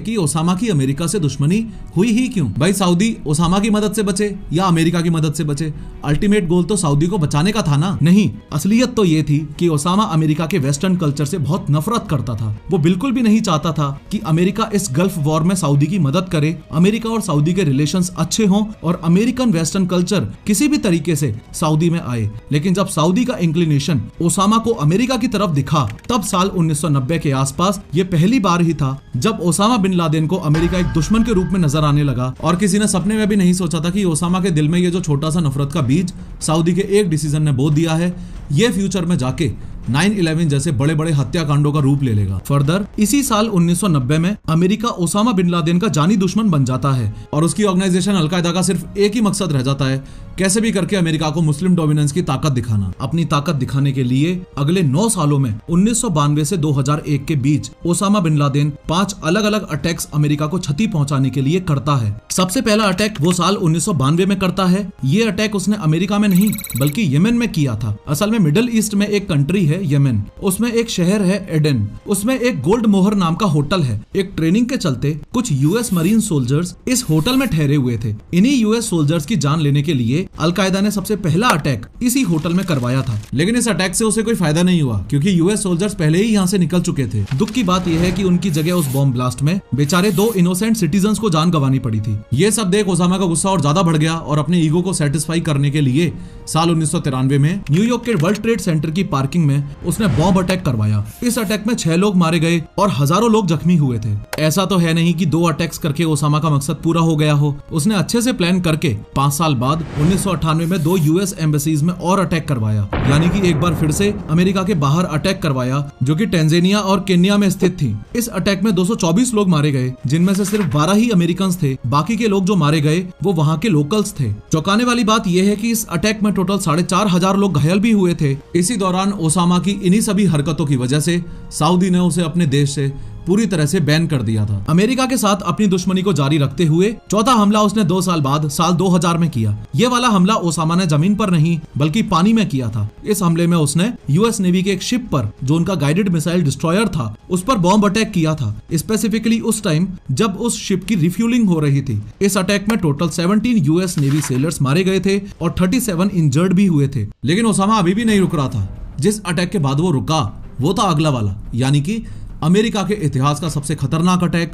A: कि ओसामा की अमेरिका से दुश्मनी हुई ही क्यों? भाई सऊदी ओसामा की मदद से बचे या अमेरिका की मदद से बचे, अल्टीमेट गोल तो सऊदी को बचाने का था ना। नहीं, असलियत तो ये थी कि ओसामा अमेरिका के वेस्टर्न कल्चर से बहुत नफरत करता था। वो बिल्कुल भी नहीं चाहता था कि अमेरिका इस गल्फ वॉर में सऊदी की मदद करे, अमेरिका और सऊदी के रिलेशंस अच्छे हों और अमेरिकन वेस्टर्न कल्चर किसी भी तरीके से सऊदी में आए। लेकिन जब सऊदी का इंक्लिनेशन ओसामा को अमेरिका की तरफ दिखा, तब साल 1990 के आसपास ये पहली बार ही था जब ओसामा बिन लादेन को अमेरिका एक दुश्मन के रूप में नजर आने लगा। और किसी ने सपने में भी नहीं सोचा था कि ओसामा के दिल में ये जो छोटा सा नफरत का बीज सऊदी के एक डिसीजन ने बो दिया है, ये फ्यूचर में जाके 9/11 जैसे बड़े बड़े हत्याकांडों का रूप ले लेगा। फर्दर इसी साल 1990 में अमेरिका ओसामा बिन लादेन का जानी दुश्मन बन जाता है और उसकी ऑर्गेनाइजेशन अल कायदा का सिर्फ एक ही मकसद रह जाता है, कैसे भी करके अमेरिका को मुस्लिम डोमिनेंस की ताकत दिखाना। अपनी ताकत दिखाने के लिए अगले 9 सालों में 1992 से 2001 के बीच ओसामा बिन लादेन 5 अलग अलग अटैक्स अमेरिका को क्षति पहुंचाने के लिए करता है। सबसे पहला अटैक वो साल 1992 में करता है। ये अटैक उसने अमेरिका में नहीं बल्कि यमन में किया था। असल में मिडिल ईस्ट में एक कंट्री है यमन, उसमें एक शहर है एडन, उसमें एक गोल्ड मोहर नाम का होटल है। एक ट्रेनिंग के चलते कुछ यूएस मरीन सोल्जर्स इस होटल में ठहरे हुए थे। इन्हीं यूएस सोल्जर्स की जान लेने के लिए अल कायदा ने सबसे पहला अटैक इसी होटल में करवाया था। लेकिन इस अटैक से उसे कोई फायदा नहीं हुआ क्योंकि यूएस सोल्जर्स पहले ही यहाँ से निकल चुके थे। दुख की बात यह है कि उनकी जगह उस बॉम्ब ब्लास्ट में बेचारे 2 इनोसेंट सिटीजन्स को जान गंवानी पड़ी थी। ये सब देख ओसामा का गुस्सा और ज्यादा बढ़ गया और अपने ईगो को सेटिस्फाई करने के लिए साल 1993 में न्यूयॉर्क के वर्ल्ड ट्रेड सेंटर की पार्किंग में उसने बॉम्ब अटैक करवाया। इस अटैक में 6 लोग मारे गए और हजारों लोग जख्मी हुए थे। ऐसा तो है नहीं कि 2 अटैक्स करके ओसामा का मकसद पूरा हो गया हो। उसने अच्छे से प्लान करके 5 साल बाद 1998 में 2 यूएस एम्बेसीज में और अटैक करवाया, यानी कि एक बार फिर से अमेरिका के बाहर अटैक करवाया जो कि टेंजानिया और केन्या में स्थित थी। इस अटैक में 224 लोग मारे गए, जिनमें से सिर्फ 12 ही अमेरिकन थे। बाकी के लोग जो मारे गए वो वहाँ के लोकल्स थे। चौंकाने वाली बात यह है कि इस अटैक में टोटल 4,500 लोग घायल भी हुए थे। इसी दौरान ओसामा की इन्हीं सभी हरकतों की वजह से सऊदी ने उसे अपने देश से पूरी तरह से बैन कर दिया था। अमेरिका के साथ अपनी दुश्मनी को जारी रखते हुए चौथा हमला उसने 2 साल बाद साल 2000 में किया। ये वाला हमला ओसामा ने जमीन पर नहीं बल्कि पानी में किया था। इस हमले में उसने यूएस नेवी के एक शिप पर, जो उनका गाइडेड मिसाइल डिस्ट्रॉयर था, उस पर बॉम्ब अटैक किया था, स्पेसिफिकली उस टाइम जब उस शिप की रिफ्यूलिंग हो रही थी। इस अटैक में टोटल 17 यूएस नेवी सेलर्स मारे गए थे और 37 इंजर्ड भी हुए थे। लेकिन ओसामा अभी भी नहीं रुक रहा था। जिस अटैक के बाद वो रुका वो था अगला वाला, यानी कि अमेरिका के इतिहास का सबसे खतरनाक अटैक,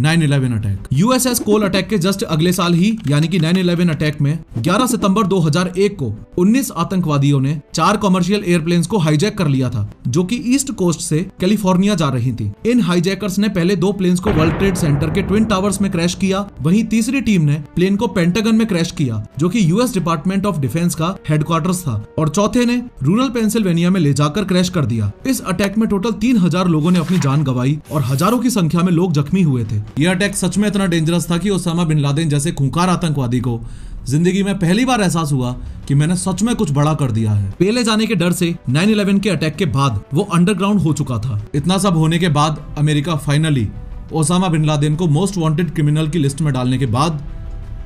A: 9/11 अटैक। यूएसएस कोल अटैक के जस्ट अगले साल ही यानी कि 9/11 अटैक में 11 सितंबर 2001 को 19 आतंकवादियों ने 4 कमर्शियल एयरप्लेन्स को हाईजैक कर लिया था, जो कि ईस्ट कोस्ट से कैलिफोर्निया जा रही थी। इन हाईजैकर्स ने पहले 2 प्लेन्स को वर्ल्ड ट्रेड सेंटर के ट्विन टावर्स में क्रैश किया। वहीं तीसरी टीम ने प्लेन को पेंटागन में क्रैश किया, जो कि यूएस डिपार्टमेंट ऑफ डिफेंस का हेडक्वार्टर्स था, और चौथे ने रूरल पेंसिल्वेनिया में ले जाकर क्रैश कर दिया। इस अटैक में टोटल 3000 लोगों ने अपनी जान गंवाई और हजारों की संख्या में लोग जख्मी हुए थे। यह अटैक सच में इतना डेंजरस था कि ओसामा बिन लादेन जैसे खूंखार आतंकवादी को जिंदगी में पहली बार एहसास हुआ कि मैंने सच में कुछ बड़ा कर दिया है। पेले जाने के डर से 9/11 के अटैक के बाद वो अंडरग्राउंड हो चुका था। इतना सब होने के बाद America finally Osama bin Laden को मोस्ट वांटेड क्रिमिनल की लिस्ट में डालने के बाद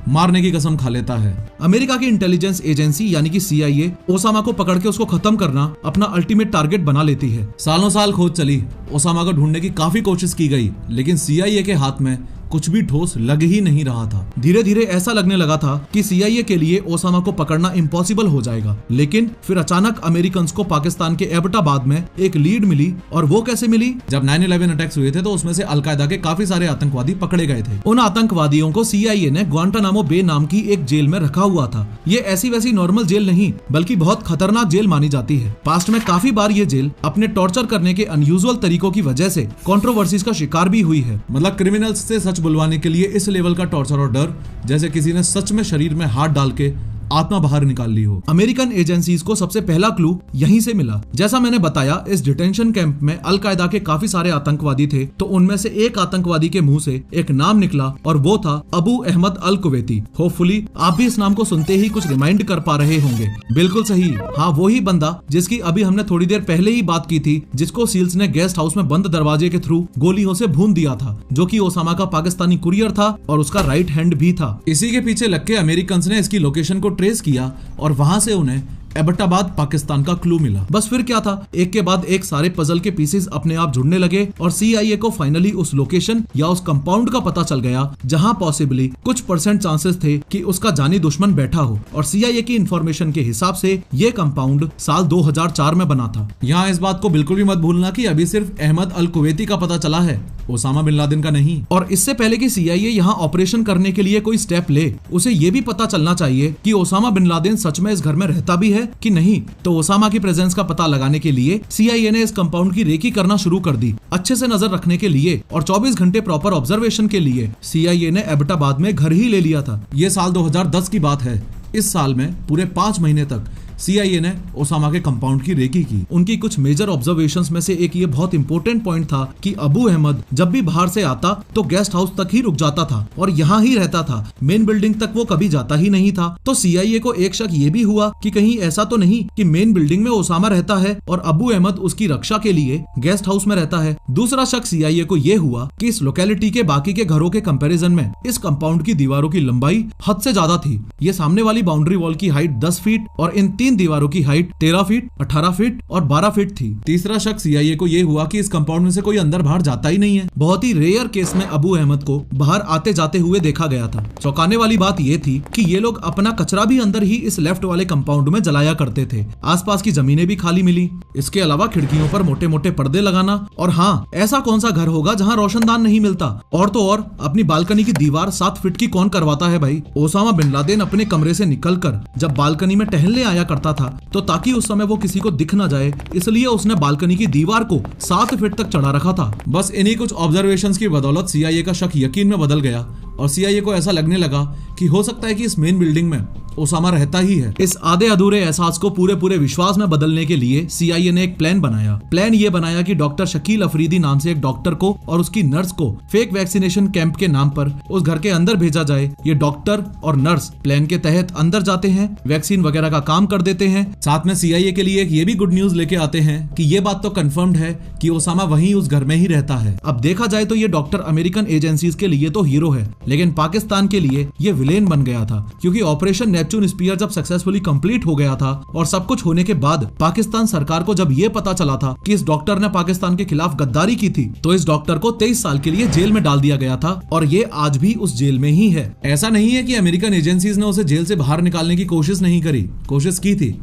A: मारने की कसम खा लेता है। अमेरिका की इंटेलिजेंस एजेंसी यानी कि CIA ओसामा को पकड़ के उसको खत्म करना अपना अल्टीमेट टारगेट बना लेती है। सालों साल खोज चली, ओसामा को ढूंढने की काफी कोशिश की गई, लेकिन CIA के हाथ में कुछ भी ठोस लग ही नहीं रहा था। धीरे धीरे ऐसा लगने लगा था कि CIA के लिए ओसामा को पकड़ना इम्पॉसिबल हो जाएगा। लेकिन फिर अचानक अमेरिकन को पाकिस्तान के एबटाबाद में एक लीड मिली। और वो कैसे मिली? जब 9/11 अटैक्स हुए थे तो उसमें से अलकायदा के काफी सारे आतंकवादी पकड़े गए थे। उन आतंकवादियों को CIA ने ग्वांटानामो बे नाम की एक जेल में रखा हुआ था। ये ऐसी वैसी नॉर्मल जेल नहीं बल्कि बहुत खतरनाक जेल मानी जाती है। पास्ट में काफी बार ये जेल अपने टॉर्चर करने के अनयूजुअल तरीकों की वजह से कंट्रोवर्सीज का शिकार भी हुई है। मतलब क्रिमिनल्स से सच बुलवाने के लिए इस लेवल का टॉर्चर और डर, जैसे किसी ने सच में शरीर में हाथ डाल के आत्मा बाहर निकाल ली हो। अमेरिकन एजेंसीज को सबसे पहला क्लू यहीं से मिला। जैसा मैंने बताया, इस डिटेंशन कैंप में अलकायदा के काफी सारे आतंकवादी थे, तो उनमें से एक आतंकवादी के मुंह से एक नाम निकला और वो था अबू अहमद अल कुवैती। होपफुली आप भी इस नाम को सुनते ही कुछ रिमाइंड कर पा रहे होंगे। बिल्कुल सही, हाँ वही बंदा जिसकी अभी हमने थोड़ी देर पहले ही बात की थी, जिसको सील्स ने गेस्ट हाउस में बंद दरवाजे के थ्रू गोलियों से भून दिया था, जो कि ओसामा का पाकिस्तानी कुरियर था और उसका राइट हैंड भी था। इसी के पीछे लग के अमेरिकन ने इसकी लोकेशन को ट्रेस किया और वहां से उन्हें एबटाबाद पाकिस्तान का क्लू मिला। बस फिर क्या था, एक के बाद एक सारे पजल के पीसेस अपने आप जुड़ने लगे और CIA को फाइनली उस लोकेशन या उस कंपाउंड का पता चल गया जहां पॉसिबली कुछ % चांसेस थे कि उसका जानी दुश्मन बैठा हो। और CIA की इंफॉर्मेशन के हिसाब से ये कंपाउंड साल 2004 में बना था। यहाँ इस बात को बिल्कुल भी मत भूलना कि अभी सिर्फ अहमद अल कुवैती का पता चला है, ओसामा बिन लादेन का नहीं। और इससे पहले कि CIA यहाँ ऑपरेशन करने के लिए कोई स्टेप ले, उसे ये भी पता चलना चाहिए कि ओसामा बिन लादेन सच में इस घर में रहता भी है कि नहीं। तो ओसामा की प्रेजेंस का पता लगाने के लिए CIA ने इस कंपाउंड की रेकी करना शुरू कर दी, अच्छे से नजर रखने के लिए और 24 घंटे प्रॉपर ऑब्जर्वेशन के लिए CIA ने एबटाबाद में घर ही ले लिया था। ये साल 2010 की बात है। इस साल में पूरे 5 महीने तक CIA ने ओसामा के कंपाउंड की रेकी की। उनकी कुछ मेजर ऑब्जर्वेशंस में से एक ये बहुत इंपॉर्टेंट पॉइंट था कि अबू अहमद जब भी बाहर से आता तो गेस्ट हाउस तक ही रुक जाता था और यहाँ ही रहता था, मेन बिल्डिंग तक वो कभी जाता ही नहीं था। तो CIA को एक शक ये भी हुआ कि कहीं ऐसा तो नहीं कि मेन बिल्डिंग में ओसामा रहता है और अबू अहमद उसकी रक्षा के लिए गेस्ट हाउस में रहता है। दूसरा शक CIA को ये हुआ कि इस लोकेलिटी के बाकी के घरों के कंपेरिजन में इस कंपाउंड की दीवारों की लंबाई हद से ज्यादा थी। ये सामने वाली बाउंड्री वॉल की हाइट 10 फीट और इन 3 दीवारों की हाइट 13 फीट, 18 फीट और 12 फीट थी। तीसरा शक CIA को ये हुआ कि इस कंपाउंड में से कोई अंदर बाहर जाता ही नहीं है। बहुत ही रेयर केस में अबू अहमद को बाहर आते जाते हुए देखा गया था। चौंकाने वाली बात ये थी कि ये लोग अपना कचरा भी अंदर ही इस लेफ्ट वाले कंपाउंड में जलाया करते थे। आसपास की जमीनें भी खाली मिली। इसके अलावा खिड़कियों पर मोटे मोटे पर्दे लगाना। और हाँ, ऐसा कौन सा घर होगा जहाँ रोशनदान नहीं मिलता। और तो और अपनी बालकनी की दीवार 7 फीट की कौन करवाता है भाई। ओसामा बिन लादेन अपने कमरे से निकलकर जब बालकनी में टहलने आया करता था तो ताकि उस समय वो किसी को दिख ना जाए, इसलिए उसने बालकनी की दीवार को 7 फीट तक चढ़ा रखा था। बस इन्हीं कुछ ऑब्जर्वेशंस की बदौलत CIA का शक यकीन में बदल गया और CIA को ऐसा लगने लगा कि हो सकता है कि इस मेन बिल्डिंग में ओसामा रहता ही है। इस आधे अधूरे एहसास को पूरे विश्वास में बदलने के लिए CIA ने एक प्लान बनाया। प्लान ये बनाया कि डॉक्टर शकील अफरीदी नाम से एक डॉक्टर को और उसकी नर्स को फेक वैक्सीनेशन कैंप के नाम पर उस घर के अंदर भेजा जाए। ये डॉक्टर और नर्स प्लान के तहत अंदर जाते हैं, वैक्सीन वगैरह का काम कर देते हैं। साथ में CIA के लिए एक ये भी गुड न्यूज लेके आते हैं कि ये बात तो कंफर्म्ड है कि ओसामा वहीं उस घर में ही रहता है। अब देखा जाए तो ये डॉक्टर अमेरिकन एजेंसीज के लिए तो हीरो है, लेकिन पाकिस्तान के लिए ये विलेन बन गया था, क्योंकि ऑपरेशन नेपच्यून स्पीयर जब सक्सेसफुली कंप्लीट हो गया था और सब कुछ होने के बाद पाकिस्तान सरकार को जब ये पता चला था कि इस डॉक्टर ने पाकिस्तान के खिलाफ गद्दारी की थी, तो इस डॉक्टर को 23 साल के लिए जेल में डाल दिया गया था और ये आज भी उस जेल में ही है। ऐसा नहीं है कि अमेरिकन एजेंसीज ने उसे जेल से बाहर निकालने की कोशिश नहीं करी, कोशिश की थी,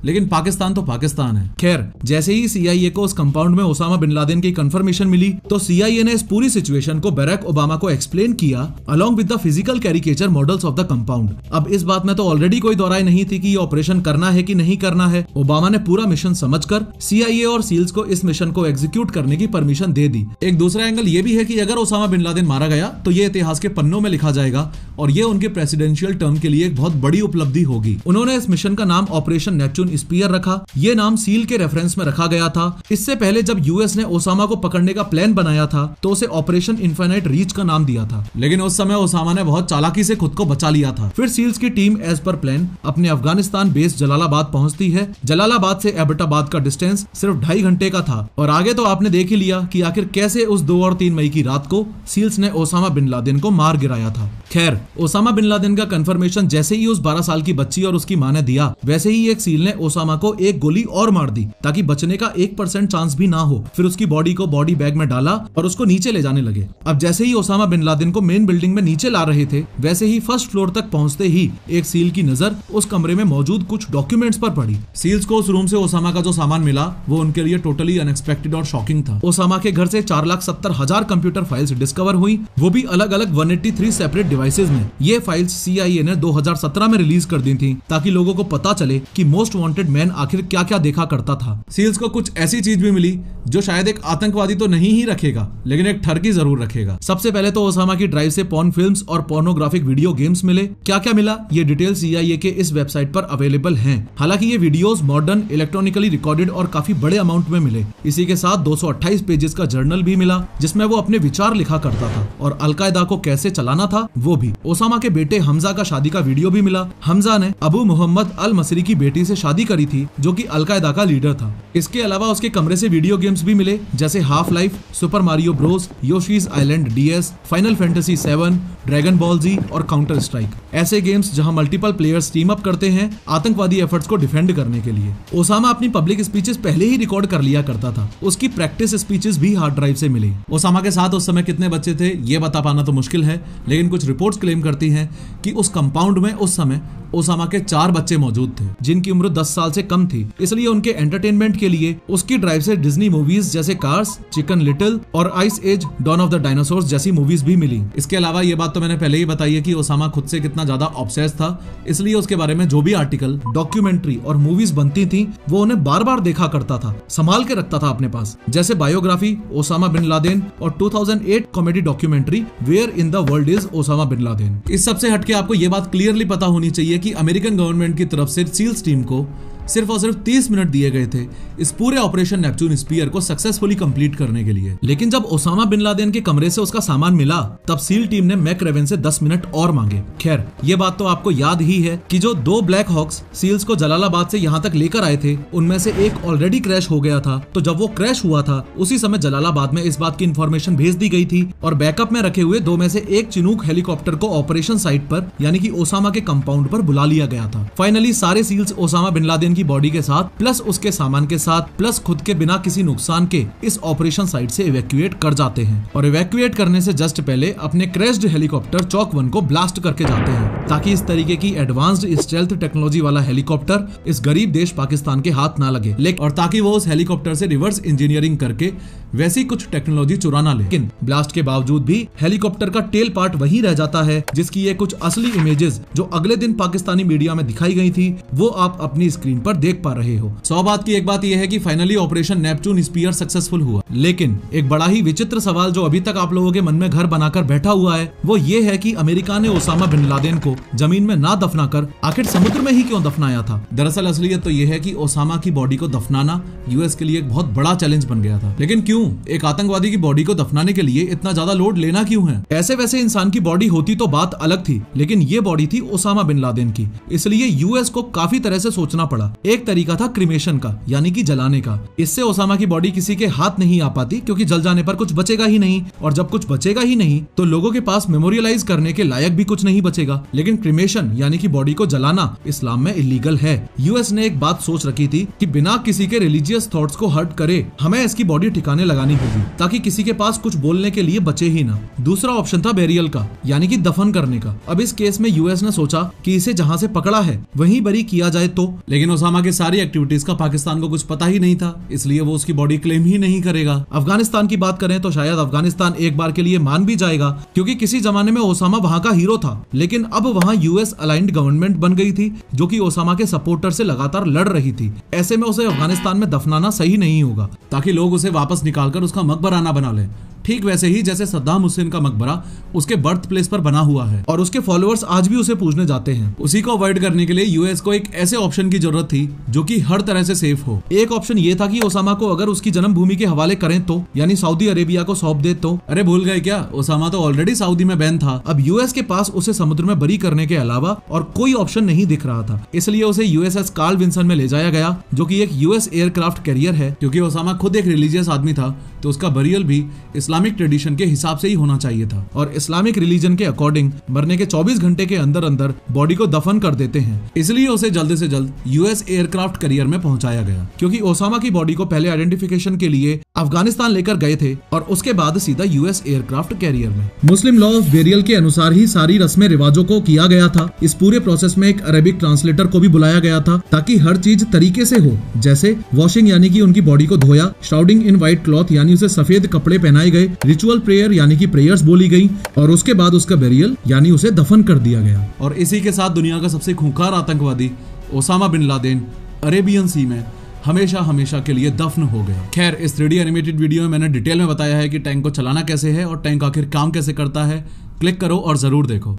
A: लेकिन पाकिस्तान तो पाकिस्तान है। खैर, जैसे ही CIA को उस कंपाउंड में ओसामा बिन लादेन की कंफर्मेशन मिली तो CIA ने इस पूरी सिचुएशन को बराक ओबामा को एक्सप्लेन किया along with the physical caricature models of the compound. अब इस बात में तो ऑलरेडी कोई दो राय नहीं थी कि ये ऑपरेशन करना है कि नहीं करना है। ओबामा ने पूरा मिशन समझकर CIA और सील्स को इस मिशन को एग्जीक्यूट करने की परमिशन दे दी। एक दूसरा एंगल ये भी है कि अगर ओसामा बिन लादेन मारा गया तो ये इतिहास के पन्नों में लिखा जाएगा और ये उनके प्रेसिडेंशियल टर्म के लिए एक बहुत बड़ी उपलब्धि होगी। उन्होंने इस मिशन का नाम ऑपरेशन नेपच्यून स्पीयर रखा। ये नाम सील के रेफरेंस में रखा गया था। इससे पहले जब US ने ओसामा को पकड़ने का प्लान बनाया था तो उसे ऑपरेशन इनफिनाइट रीच का नाम दिया था, लेकिन उस समय ओसामा ने बहुत चालाकी से खुद को बचा लिया था। फिर सील्स की टीम एज पर प्लान अपने अफगानिस्तान बेस जलालाबाद पहुंचती है। जलालाबाद से एबटाबाद का डिस्टेंस सिर्फ 2.5 घंटे का था और आगे तो आपने देख ही लिया कि आखिर कैसे उस 2 और 3 मई की रात को सील्स ने ओसामा बिन लादेन को मार गिराया था। खैर, ओसामा बिन लादेन का कंफर्मेशन जैसे ही उस 12 साल की बच्ची और उसकी मां ने दिया, वैसे ही एक सील ने ओसामा को एक गोली और मार दी ताकि बचने का 1% चांस भी ना हो। फिर उसकी बॉडी को बॉडी बैग में डाला और उसको नीचे ले जाने लगे। अब जैसे ही ओसामा बिन लादेन को मेन बिल्डिंग में नीचे ला रहे थे, वैसे ही फर्स्ट फ्लोर तक पहुंचते ही एक सील की नजर उस कमरे में मौजूद कुछ डॉक्यूमेंट्स पर पड़ी। सील्स को उस रूम से ओसामा का जो सामान मिला वो उनके लिए टोटली अनएक्सपेक्टेड और शॉकिंग था। ओसामा के घर से 4,70,000 कंप्यूटर फाइल्स डिस्कवर हुई, वो भी अलग अलग 183 सेपरेट डिवाइसेस में। ये फाइल्स CIA ने 2017 में रिलीज कर दी थी ताकि लोगों को पता चले कि मोस्ट वांटेड मैन आखिर क्या क्या देखा करता था। सील्स को कुछ ऐसी चीज भी मिली जो शायद एक आतंकवादी तो नहीं ही रखेगा, लेकिन एक ठरकी जरूर रखेगा। सबसे पहले तो ओसामा की ड्राइव से पॉर्न फिल्म्स और पोर्नोग्राफिक वीडियो गेम्स मिले। क्या क्या मिला ये डिटेल CIA के इस वेबसाइट पर अवेलेबल हैं। हालांकि ये वीडियोस मॉडर्न, इलेक्ट्रॉनिकली रिकॉर्डेड और काफी बड़े अमाउंट में मिले। इसी के साथ 228 पेजेस का जर्नल भी मिला जिसमें वो अपने विचार लिखा करता था और अलकायदा को कैसे चलाना था वो भी। ओसामा के बेटे हमजा का शादी का वीडियो भी मिला। हमजा ने अबू मोहम्मद अल मसरी की बेटी से शादी करी थी जो कि अलकायदा का लीडर था। इसके अलावा उसके कमरे से वीडियो गेम्स भी मिले जैसे Half Life, Super Mario Bros, Yoshi's Island DS, Final Fantasy 7, Dragon Ball Z और काउंटर स्ट्राइक। ऐसे गेम्स जहां मल्टीपल प्लेयर्स टीम अप करते हैं आतंकवादी एफर्ट्स को डिफेंड करने के लिए। ओसामा अपनी पब्लिक स्पीचेस पहले ही रिकॉर्ड कर लिया करता था। उसकी प्रैक्टिस स्पीचेस भी हार्ड ड्राइव से मिली। ओसामा के साथ उस समय कितने बच्चे थे ये बता पाना तो मुश्किल है, लेकिन कुछ रिपोर्ट्स क्लेम करती हैं कि उस कंपाउंड में उस समय ओसामा के 4 बच्चे मौजूद थे जिनकी उम्र 10 साल से कम थी। इसलिए उनके एंटरटेनमेंट के लिए उसकी ड्राइव से डिज्नी मूवीज जैसे कार्स, चिकन लिटिल और Ice Age Dawn of the Dinosaurs जैसी मूवीज भी मिली। इसके अलावा ये बात तो मैंने पहले ही बताई है कि ओसामा खुद से कितना ज्यादा ऑब्सेस्ड था, इसलिए उसके बारे में जो भी आर्टिकल, डॉक्यूमेंट्री और मूवीज बनती थी वो उन्हें बार बार देखा करता था, संभाल के रखता था अपने पास। जैसे बायोग्राफी ओसामा बिन लादेन और 2008 comedy documentary where in the world is Osama bin Laden. इस सबसे हटके आपको ये बात क्लियरली पता होनी चाहिए कि अमेरिकन गवर्नमेंट की तरफ से सील्स टीम को सिर्फ और सिर्फ 30 मिनट दिए गए थे इस पूरे ऑपरेशन नेपच्यून स्पीयर को सक्सेसफुली कंप्लीट करने के लिए। लेकिन जब ओसामा बिन लादेन के कमरे से उसका सामान मिला तब सील टीम ने मैकरेवन से 10 मिनट और मांगे। खैर ये बात तो आपको याद ही है कि जो 2 ब्लैक हॉक्स सील्स को जलालाबाद से यहाँ तक लेकर आए थे उनमें से एक ऑलरेडी क्रैश हो गया था। तो जब वो क्रैश हुआ था उसी समय जलालाबाद में इस बात की इंफॉर्मेशन भेज दी गई थी और बैकअप में रखे हुए 2 में से एक चिनूक हेलीकॉप्टर को ऑपरेशन साइट पर यानी कि ओसामा के कंपाउंड पर बुला लिया गया था। फाइनली सारे सील्स ओसामा बिन लादेन की बॉडी के साथ प्लस उसके सामान के साथ प्लस खुद के बिना किसी नुकसान के इस ऑपरेशन साइट से इवैक्यूएट कर जाते हैं और इवैक्यूएट करने से जस्ट पहले अपने क्रैश्ड हेलीकॉप्टर चौक 1 को ब्लास्ट करके जाते हैं ताकि इस तरीके की एडवांस्ड स्टेल्थ टेक्नोलॉजी वाला हेलीकॉप्टर इस गरीब देश पाकिस्तान के हाथ ना लगे और ताकि वो उस हेलीकॉप्टर से रिवर्स इंजीनियरिंग करके वैसी कुछ टेक्नोलॉजी चुरा ना ले। लेकिन ब्लास्ट के बावजूद भी हेलीकॉप्टर का टेल पार्ट वही रह जाता है जिसकी ये कुछ असली इमेजेस जो अगले दिन पाकिस्तानी मीडिया में दिखाई गई थी वो आप अपनी स्क्रीन पर देख पा रहे हो। 100 बात की एक बात यह है कि finally operation Neptune Spear successful हुआ, लेकिन एक बड़ा ही विचित्र सवाल जो अभी तक आप लोगों के मन में घर बनाकर बैठा हुआ है वो ये है कि अमेरिका ने ओसामा बिन लादेन को जमीन में ना दफनाकर आखिर समुद्र में ही क्यों दफनाया था। दरअसल असलियत तो यह है कि ओसामा की बॉडी को दफनाना यूएस के लिए एक बहुत बड़ा चैलेंज बन गया था। लेकिन क्यों एक आतंकवादी की बॉडी को दफनाने के लिए इतना ज्यादा लोड लेना क्यों है? ऐसे वैसे इंसान की बॉडी होती तो बात अलग थी, लेकिन ये बॉडी थी ओसामा बिन लादेन की, इसलिए यूएस को काफी तरह से सोचना पड़ा। एक तरीका था क्रिमेशन का यानी कि जलाने का। इससे ओसामा की बॉडी किसी के हाथ नहीं आ पाती क्योंकि जल जाने पर कुछ बचेगा ही नहीं, और जब कुछ बचेगा ही नहीं तो लोगों के पास मेमोरियलाइज करने के लायक भी कुछ नहीं बचेगा। लेकिन क्रिमेशन यानी कि बॉडी को जलाना इस्लाम में इलीगल है। यूएस ने एक बात सोच रखी थी कि बिना किसी के रिलीजियस थॉट्स को हर्ट करे हमें इसकी बॉडी ठिकाने लगानी होगी ताकि किसी के पास कुछ बोलने के लिए बचे ही ना। दूसरा ऑप्शन था बेरियल का यानी कि दफन करने का। अब इस केस में यूएस ने सोचा कि इसे जहां से पकड़ा है वहीं बरी किया जाए तो, लेकिन ओसामा की सारी एक्टिविटीज का पाकिस्तान को कुछ पता ही नहीं था, इसलिए वो उसकी बॉडी क्लेम ही नहीं करेगा। अफगानिस्तान की बात करें तो शायद अफगानिस्तान एक बार के लिए मान भी जाएगा क्योंकि किसी जमाने में ओसामा वहां का हीरो था, लेकिन अब वहां यूएस अलाइंड गवर्नमेंट बन गई थी जो कि ओसामा के सपोर्टर से लगातार लड़ रही थी। ऐसे में उसे अफगानिस्तान में दफनाना सही नहीं होगा ताकि लोग उसे वापस निकालकर उसका मकबरा ना बना ले, ठीक वैसे ही जैसे सद्दाम हुसैन का मकबरा उसके बर्थ प्लेस पर बना हुआ है और उसके फॉलोअर्स आज भी उसे पूजने जाते हैं। उसी को अवॉइड करने के लिए यूएस को एक ऐसे ऑप्शन की जरूरत थी जो कि हर तरह से सेफ हो। एक ऑप्शन ये था कि ओसामा को अगर उसकी जन्मभूमि के हवाले करें तो, यानी सऊदी अरेबिया को सौंप दे तो। अरे भूल गए क्या, ओसामा तो ऑलरेडी सऊदी में बैन था। अब यूएस के पास उसे समुद्र में बरी करने के अलावा और कोई ऑप्शन नहीं दिख रहा था, इसलिए उसे यूएसएस कार्ल विंसन में ले जाया गया जो कि एक यूएस एयरक्राफ्ट कैरियर है। क्योंकि ओसामा खुद एक रिलीजियस आदमी था तो उसका बरियल भी इस्लाम इस्लामिक ट्रेडिशन के हिसाब से ही होना चाहिए था और इस्लामिक रिलीजन के अकॉर्डिंग मरने के 24 घंटे के अंदर अंदर बॉडी को दफन कर देते हैं। इसलिए उसे जल्द से जल्द यूएस एयरक्राफ्ट कैरियर में पहुंचाया गया, क्योंकि ओसामा की बॉडी को पहले आइडेंटिफिकेशन के लिए अफगानिस्तान लेकर गए थे और उसके बाद सीधा यूएस एयरक्राफ्ट कैरियर में। मुस्लिम लॉ ऑफ बेरियल के अनुसार ही सारी रस्में रिवाजों को किया गया था। इस पूरे प्रोसेस में एक अरेबिक ट्रांसलेटर को भी बुलाया गया था ताकि हर चीज तरीके से हो, जैसे वॉशिंग यानी कि उनकी बॉडी को धोया, श्राउडिंग इन व्हाइट क्लॉथ यानी उसे सफेद कपड़े पहनाए गए, रिचुअल प्रेयर यानी कि प्रेयर्स बोली गई और उसके बाद उसका बेरियल यानी उसे दफन कर दिया गया। और इसी के साथ दुनिया का सबसे खूंखार आतंकवादी ओसामा बिन लादेन अरेबियन सी में हमेशा हमेशा के लिए दफन हो गया। खैर, इस 3D एनिमेटेड वीडियो में मैंने डिटेल में बताया है कि टैंक को चलाना कैसे है और टैंक आखिर काम कैसे करता है। क्लिक करो और जरूर देखो।